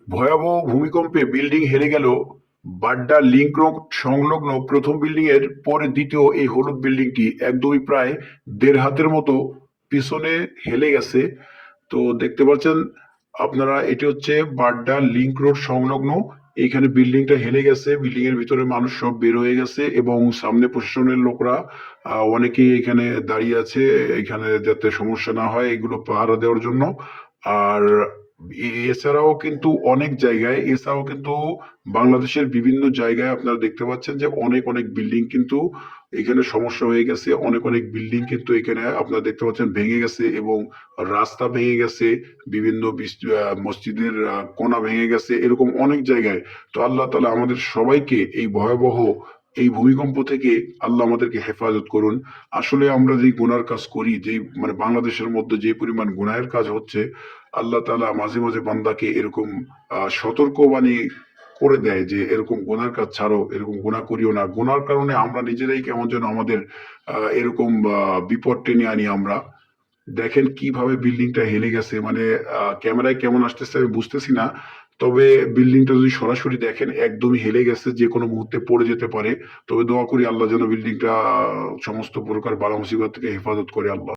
ভয়াবহ ভূমিকম্পে বিল্ডিং হেলে গেল। বাড্ডা লিংক রোড সংলগ্ন প্রথম বিল্ডিং এর পরে দ্বিতীয় এই হলুদ বিল্ডিংটি একদমই প্রায় ১.৫ হাতের মতো পিছনে হেলে গেছে। তো দেখতে পাচ্ছেন আপনারা, এটি হচ্ছে বাড্ডা লিংক রোড সংলগ্ন। এইখানে বিল্ডিংটা হেলে গেছে, বিল্ডিং এর ভিতরে মানুষ সব বের হয়ে গেছে এবং সামনে প্রশাসনের লোকরা অনেকেই এখানে দাঁড়িয়ে আছে, এখানে যাতে সমস্যা না হয় এগুলো পাহারা দেওয়ার জন্য। আর এছাড়াও কিন্তু অনেক জায়গায়, এছাড়াও কিন্তু বাংলাদেশের বিভিন্ন জায়গায় আপনারা দেখতে পাচ্ছেন যে অনেক অনেক বিল্ডিং কিন্তু এখানে সমস্যা হয়ে গেছে। অনেক অনেক বিল্ডিং কিন্তু এখানে আপনারা দেখতে পাচ্ছেন ভেঙে গেছে এবং রাস্তা ভেঙে গেছে, বিভিন্ন মসজিদের কোণা ভেঙে গেছে, এরকম অনেক জায়গায়। তো আল্লাহ তাআলা আমাদের সবাইকে এই ভয়াবহ এই ভূমিকম্প থেকে আল্লাহ আমাদেরকে হেফাজত করুন। আসলে আমরা যে গুনার কাজ করি, যে মানে বাংলাদেশের মধ্যে যে পরিমাণ গুনাহের কাজ হচ্ছে, আল্লাহ তাআলা মাঝে মাঝে বান্দাকে এরকম সতর্কবাণী করে দেয় যে এরকম গুনার কাজ ছাড়ো, এরকম গুনাহ করিও না। গুনার কারণে আমরা নিজেরাই কেমন যেন আমাদের এরকম বিপদ টেনে আনি আমরা। দেখেন কিভাবে বিল্ডিংটা হেলে গেছে, মানে ক্যামেরায় কেমন আসতেছে আমি বুঝতেছি না। তবে বিল্ডিংটা যদি সরাসরি দেখেন একদমই হেলে গেছে, যে কোনো মুহূর্তে পড়ে যেতে পারে। তবে দোয়া করি আল্লাহ যেন বিল্ডিংটা সমস্ত প্রকার বালা মুসিবত থেকে হেফাজত করে আল্লাহ।